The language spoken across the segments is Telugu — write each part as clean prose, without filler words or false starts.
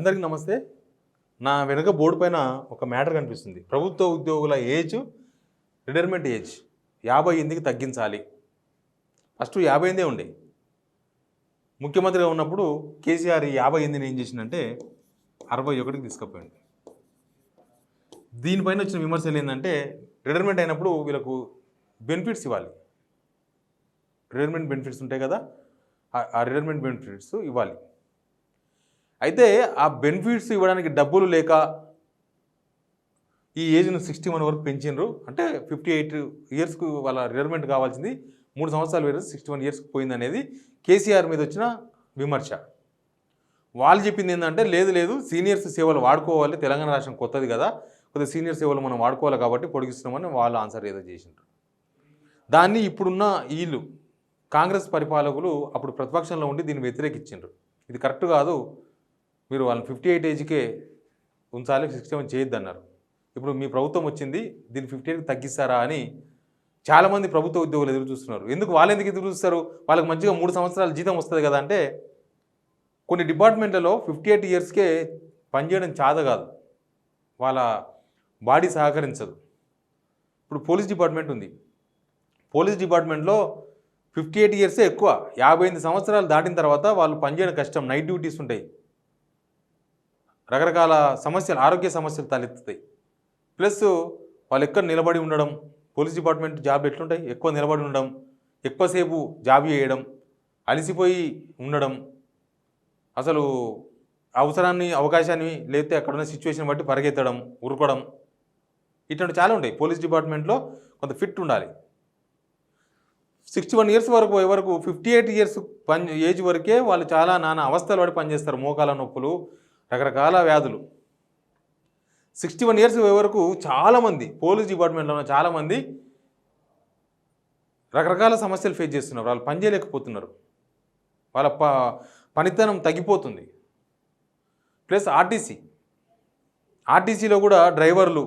అందరికీ నమస్తే. నా వెనుక బోర్డు పైన ఒక మ్యాటర్ కనిపిస్తుంది. ప్రభుత్వ ఉద్యోగుల ఏజ్, రిటైర్మెంట్ ఏజ్ 58కి తగ్గించాలి. ఫస్ట్ 58 ఉండే. ముఖ్యమంత్రిగా ఉన్నప్పుడు కేసీఆర్ 58ని ఏం చేసిందంటే 61కి తీసుకుపోయింది. దీనిపైన వచ్చిన విమర్శలు ఏంటంటే రిటైర్మెంట్ అయినప్పుడు వీళ్ళకు బెనిఫిట్స్ ఇవ్వాలి. రిటైర్మెంట్ బెనిఫిట్స్ ఉంటాయి కదా, ఆ రిటైర్మెంట్ బెనిఫిట్స్ ఇవ్వాలి. అయితే ఆ బెనిఫిట్స్ ఇవ్వడానికి డబ్బులు లేక ఈ ఏజ్ను 61 వరకు పెంచినారు. అంటే 58 ఇయర్స్కు వాళ్ళ రిటైర్మెంట్ కావాల్సింది 3 సంవత్సరాలు వేరే 61 ఇయర్స్కి పోయింది అనేది కేసీఆర్ మీద వచ్చిన విమర్శ. వాళ్ళు చెప్పింది ఏంటంటే లేదు సీనియర్స్ సేవలు వాడుకోవాలి, తెలంగాణ రాష్ట్రం కొత్తది కదా, కొద్దిగా సీనియర్ సేవలు మనం వాడుకోవాలి కాబట్టి పొడిగిస్తున్నామని వాళ్ళు ఆన్సర్ ఏదో చేసిండ్రు. దాన్ని ఇప్పుడున్న వీళ్ళు కాంగ్రెస్ పరిపాలకులు అప్పుడు ప్రతిపక్షంలో ఉండి దీన్ని వ్యతిరేకించిండ్రు. ఇది కరెక్ట్ కాదు, మీరు వాళ్ళని 58 ఏజ్కే ఉంచాలి, 61 చేయొద్దు అన్నారు. ఇప్పుడు మీ ప్రభుత్వం వచ్చింది, దీన్ని 58కి తగ్గిస్తారా అని చాలామంది ప్రభుత్వ ఉద్యోగులు ఎదురు చూస్తున్నారు. వాళ్ళు ఎందుకు ఎదురు చూస్తారు? వాళ్ళకి మంచిగా 3 సంవత్సరాల జీతం వస్తుంది కదా అంటే కొన్ని డిపార్ట్మెంట్లలో 58 ఇయర్స్కే పనిచేయడం చాద కాదు, వాళ్ళ బాడీ సహకరించదు. ఇప్పుడు పోలీస్ డిపార్ట్మెంట్ ఉంది. పోలీస్ డిపార్ట్మెంట్లో 58 ఇయర్సే ఎక్కువ. 58 సంవత్సరాలు దాటిన తర్వాత వాళ్ళు పనిచేయడం కష్టం, నైట్ డ్యూటీస్ ఉంటాయి, రకరకాల సమస్యలు, ఆరోగ్య సమస్యలు తలెత్తుతాయి. ప్లస్ వాళ్ళు ఎక్కడ నిలబడి ఉండడం, పోలీస్ డిపార్ట్మెంట్ జాబ్ ఎట్లుంటాయి, ఎక్కువ నిలబడి ఉండడం, ఎక్కువసేపు జాబ్ చేయడం, అలసిపోయి ఉండడం, అసలు అవసరాన్ని అవకాశాన్ని లేకపోతే అక్కడున్న సిచ్యువేషన్ బట్టి పరిగెత్తడం, ఉరకడం, ఇటువంటి చాలా ఉంటాయి. పోలీస్ డిపార్ట్మెంట్లో కొంత ఫిట్ ఉండాలి. 61 ఇయర్స్ వరకు పోయే వరకు 58 ఇయర్స్ ఏజ్ వరకే వాళ్ళు చాలా నానా అవస్థలు పడి పనిచేస్తారు. మోకాల నొప్పులు, రకరకాల వ్యాధులు. 61 ఇయర్స్ వరకు చాలామంది పోలీస్ డిపార్ట్మెంట్లో ఉన్న చాలామంది రకరకాల సమస్యలు ఫేస్ చేస్తున్నారు. వాళ్ళు పని చేయలేకపోతున్నారు, వాళ్ళ పనితనం తగ్గిపోతుంది. ప్లస్ ఆర్టీసీలో కూడా డ్రైవర్లు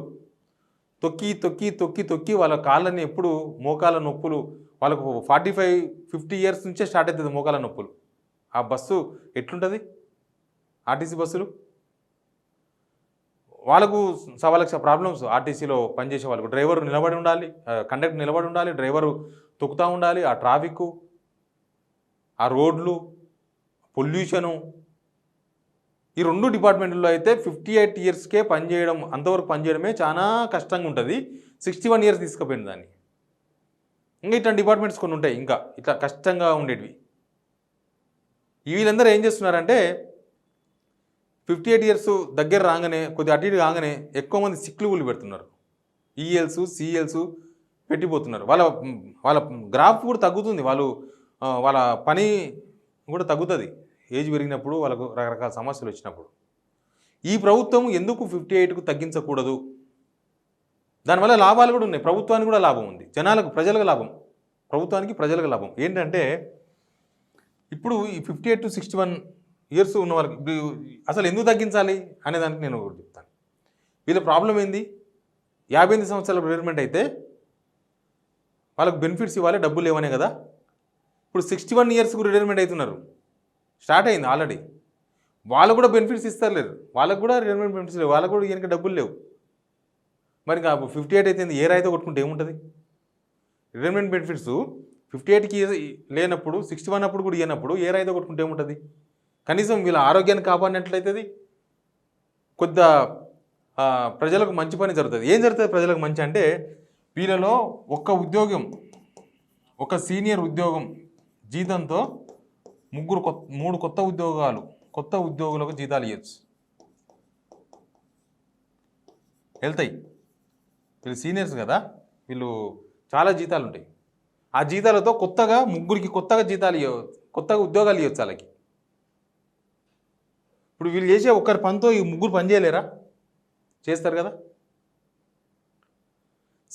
తొక్కి వాళ్ళ కాళ్ళని ఎప్పుడు మోకాల నొప్పులు, వాళ్ళకు 45-50 ఇయర్స్ నుంచే స్టార్ట్ అవుతుంది మోకాల నొప్పులు. ఆ బస్సు ఎట్లుంటుంది? ఆర్టీసీ బస్సులు వాళ్ళకు 1.25 లక్ష ప్రాబ్లమ్స్. ఆర్టీసీలో పనిచేసే వాళ్ళకు డ్రైవర్ నిలబడి ఉండాలి, కండక్టర్ నిలబడి ఉండాలి, డ్రైవరు తొక్కుతూ ఉండాలి. ఆ ట్రాఫిక్, ఆ రోడ్లు, పొల్యూషను, ఈ 2 డిపార్ట్మెంట్లో అయితే 58 ఇయర్స్కే పనిచేయడం, అంతవరకు పనిచేయడమే చాలా కష్టంగా ఉంటుంది. 61 ఇయర్స్ తీసుకుపోయింది దాన్ని. ఇంకా ఇట్లాంటి డిపార్ట్మెంట్స్ కొన్ని ఉంటాయి, ఇంకా ఇట్లా కష్టంగా ఉండేటివి. వీళ్ళందరూ ఏం చేస్తున్నారంటే 58 ఇయర్స్ దగ్గర రాగానే, కొద్దిగా అటు ఇటు కాగానే ఎక్కువ మంది సిక్లువులు పెడుతున్నారు. ఈఎల్స్, సిఎల్స్ పెట్టిపోతున్నారు. వాళ్ళ గ్రాఫ్ కూడా తగ్గుతుంది, వాళ్ళ పని కూడా తగ్గుతుంది ఏజ్ పెరిగినప్పుడు, వాళ్ళకు రకరకాల సమస్యలు వచ్చినప్పుడు. ఈ ప్రభుత్వం ఎందుకు 58కు తగ్గించకూడదు? దానివల్ల లాభాలు కూడా ఉన్నాయి. ప్రభుత్వానికి కూడా లాభం ఉంది, జనాలకు, ప్రజలకు లాభం, ప్రభుత్వానికి ప్రజలకు లాభం. ఏంటంటే ఇప్పుడు ఈ 58 to 61 ఇయర్స్ ఉన్న వాళ్ళకి అసలు ఎందుకు తగ్గించాలి అనే దానికి నేను ఒకటి చెప్తాను. వీళ్ళ ప్రాబ్లం ఏంది? 58 సంవత్సరాల రిటైర్మెంట్ అయితే వాళ్ళకు బెనిఫిట్స్ ఇవ్వాలి, డబ్బులు లేవనే కదా. ఇప్పుడు 61 ఇయర్స్కు రిటైర్మెంట్ అవుతున్నారు, స్టార్ట్ అయింది ఆల్రెడీ. వాళ్ళకు కూడా బెనిఫిట్స్ ఇస్తలేరు, వాళ్ళకు కూడా రిటైర్మెంట్ బెనిఫిట్స్ లేవు, వాళ్ళకు కూడా ఈయనకి డబ్బులు లేవు. మరి ఇంకా 58 అయితే ఏ రైతే కొట్టుకుంటే ఏముంటుంది? రిటైర్మెంట్ బెనిఫిట్స్ 58కి లేనప్పుడు, 61 అప్పుడు కూడా ఇవ్వనప్పుడు ఏ రైతే కొట్టుకుంటే ఏముంటుంది? కనీసం వీళ్ళ ఆరోగ్యాన్ని కాపాడినట్లయితుంది, కొద్దిగా ప్రజలకు మంచి పని జరుగుతుంది. ఏం జరుగుతుంది ప్రజలకు మంచి అంటే, వీళ్ళలో ఒక సీనియర్ ఉద్యోగం జీతంతో 3 కొత్త ఉద్యోగులకు జీతాలు ఇవ్వచ్చు, వెళ్తాయి. వీళ్ళు సీనియర్స్ కదా, వీళ్ళు చాలా జీతాలు ఉంటాయి. ఆ జీతాలతో కొత్తగా 3 కొత్తగా ఉద్యోగాలు ఇవ్వచ్చు వాళ్ళకి. ఇప్పుడు వీళ్ళు చేసే ఒక్కరి పనితో ఈ 3 పని చేయలేరా? చేస్తారు కదా.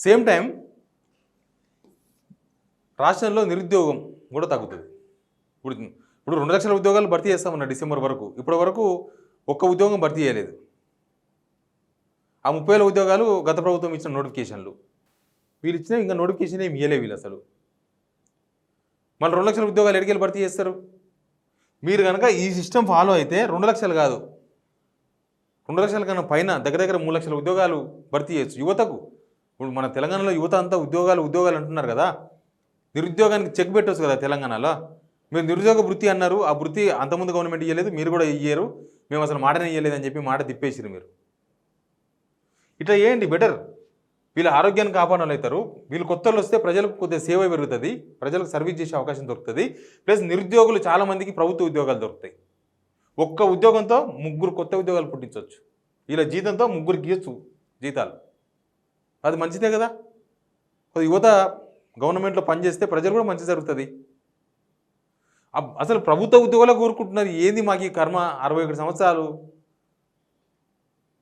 సేమ్ టైం రాష్ట్రంలో నిరుద్యోగం కూడా తగ్గుతుంది. ఇప్పుడు 2 లక్షల ఉద్యోగాలు భర్తీ చేస్తామన్న డిసెంబర్ వరకు. ఇప్పటి వరకు ఒక్క ఉద్యోగం భర్తీ చేయలేదు. ఆ 30,000 ఉద్యోగాలు గత ప్రభుత్వం ఇచ్చిన నోటిఫికేషన్లు, వీళ్ళు ఇచ్చిన ఇంకా నోటిఫికేషన్ ఏమి ఇవ్వలేదు వీళ్ళు అసలు. మళ్ళీ 2 లక్షల ఉద్యోగాలు ఎడికెళ్ళి భర్తీ చేస్తారు? మీరు కనుక ఈ సిస్టమ్ ఫాలో అయితే 2 లక్షలు కాదు, 2 లక్షల కన్నా పైన దగ్గర దగ్గర 3 లక్షల ఉద్యోగాలు భర్తీ చేయొచ్చు యువతకు. ఇప్పుడు మన తెలంగాణలో యువత అంతా ఉద్యోగాలు అంటున్నారు కదా, నిరుద్యోగానికి చెక్ పెట్టవచ్చు కదా తెలంగాణలో. మీరు నిరుద్యోగ వృత్తి అన్నారు, ఆ వృత్తి అంతకుముందు గవర్నమెంట్ ఇవ్వలేదు, మీరు కూడా ఇయ్యరు, మేము అసలు మాటనే ఇవ్వలేదు అని చెప్పి మాట తిప్పేసిరు మీరు. ఇట్లా చేయండి బెటర్. వీళ్ళ ఆరోగ్యాన్ని కాపాడని వాళ్ళు అవుతారు. వీళ్ళు కొత్త వాళ్ళు వస్తే ప్రజలకు కొద్దిగా సేవ పెరుగుతుంది, ప్రజలకు సర్వీస్ చేసే అవకాశం దొరుకుతుంది. ప్లస్ నిరుద్యోగులు చాలామందికి ప్రభుత్వ ఉద్యోగాలు దొరుకుతాయి. ఒక్క ఉద్యోగంతో 3 కొత్త ఉద్యోగాలు పుట్టించవచ్చు. వీళ్ళ జీతంతో 3కి ఇవ్వచ్చు జీతాలు. అది మంచిదే కదా. యువత గవర్నమెంట్లో పనిచేస్తే ప్రజలు కూడా మంచి జరుగుతుంది. అసలు ప్రభుత్వ ఉద్యోగాలు కోరుకుంటున్నారు. ఏంది మాకు ఈ కర్మ? 61 సంవత్సరాలు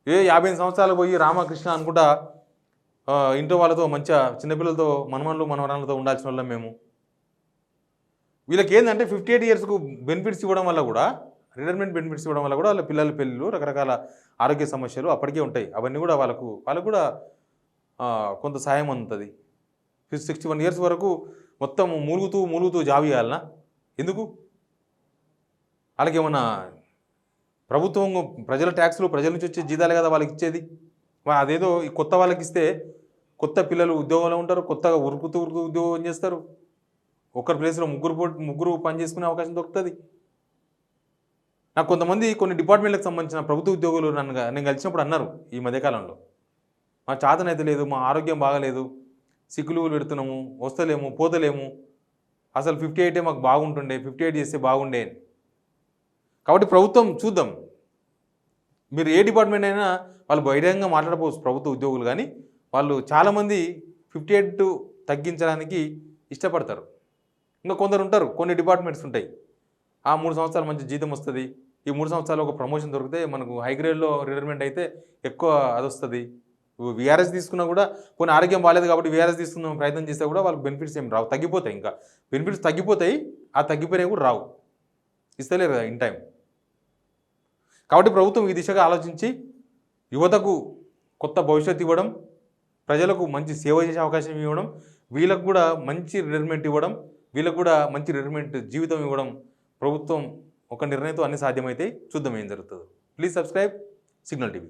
55 సంవత్సరాలు పోయి రామకృష్ణ అనుకుంటా ఇంట్లో వాళ్ళతో మంచిగా చిన్నపిల్లలతో మనవరాలతో ఉండాల్సిన వాళ్ళం మేము. వీళ్ళకి ఏంటంటే 58 ఇయర్స్కు బెనిఫిట్స్ ఇవ్వడం వల్ల కూడా, రిటైర్మెంట్ బెనిఫిట్స్ ఇవ్వడం వల్ల కూడా వాళ్ళ పిల్లల పెళ్ళిళ్ళు, రకరకాల ఆరోగ్య సమస్యలు అప్పటికే ఉంటాయి. అవన్నీ కూడా వాళ్ళకు కూడా కొంత సాయం అందుతుంది. 61 ఇయర్స్ వరకు మొత్తం మూలుగుతూ జాబ్ చేయాలనా? ఎందుకు? వాళ్ళకి ఏమన్నా ప్రభుత్వం ప్రజల ట్యాక్స్లు ప్రజల నుంచి వచ్చే జీతాలే కదా వాళ్ళకి ఇచ్చేది. అదేదో ఈ కొత్త వాళ్ళకి ఇస్తే కొత్త పిల్లలు ఉద్యోగంలో ఉంటారు, కొత్తగా ఉరుకుతూ ఉద్యోగం చేస్తారు. ఒకరి ప్లేస్లో ముగ్గురు పని చేసుకునే అవకాశం దొరుకుతుంది. నాకు కొంతమంది కొన్ని డిపార్ట్మెంట్లకు సంబంధించిన ప్రభుత్వ ఉద్యోగులు నేను కలిసినప్పుడు అన్నారు ఈ మధ్యకాలంలో, మా చాతనైతే లేదు, మా ఆరోగ్యం బాగలేదు, సిక్కులు పెడుతున్నాము, వస్తలేము, పోతలేము, అసలు 58 మాకు బాగుంటుండే, 58 చేస్తే బాగుండే. కాబట్టి ప్రభుత్వం చూద్దాం, మీరు ఏ డిపార్ట్మెంట్ అయినా వాళ్ళు బహిరంగంగా మాట్లాడకపోవచ్చు ప్రభుత్వ ఉద్యోగులు, కానీ వాళ్ళు చాలామంది 58 తగ్గించడానికి ఇష్టపడతారు. ఇంకా కొందరు ఉంటారు, కొన్ని డిపార్ట్మెంట్స్ ఉంటాయి, ఆ 3 సంవత్సరాలు మంచి జీతం వస్తుంది, ఈ 3 సంవత్సరాలు ఒక ప్రమోషన్ దొరికితే మనకు హైగ్రేడ్లో రిటైర్మెంట్ అయితే ఎక్కువ అది వస్తుంది. వీఆర్ఎస్ తీసుకున్నా కూడా కొన్ని ఆరోగ్యం బాగాలేదు కాబట్టి వీఆర్ఎస్ తీసుకున్న ప్రయత్నం చేస్తే కూడా వాళ్ళకి బెనిఫిట్స్ ఏం రావు, తగ్గిపోతాయి. ఇంకా బెనిఫిట్స్ తగ్గిపోతాయి, ఆ తగ్గిపోయినవి కూడా రావు, ఇస్తలేరు కదా ఇన్ టైం. కాబట్టి ప్రభుత్వం ఈ దిశగా ఆలోచించి యువతకు కొత్త భవిష్యత్తు ఇవ్వడం, ప్రజలకు మంచి సేవ చేసే అవకాశం ఇవ్వడం, వీళ్ళకు కూడా మంచి రిటైర్మెంట్ ఇవ్వడం, వీళ్ళకు కూడా మంచి రిటైర్మెంట్ జీవితం ఇవ్వడం, ప్రభుత్వం ఒక నిర్ణయంతో అన్ని సాధ్యమైతే చూద్దాం ఏం జరుగుతుందో. Please subscribe signal TV.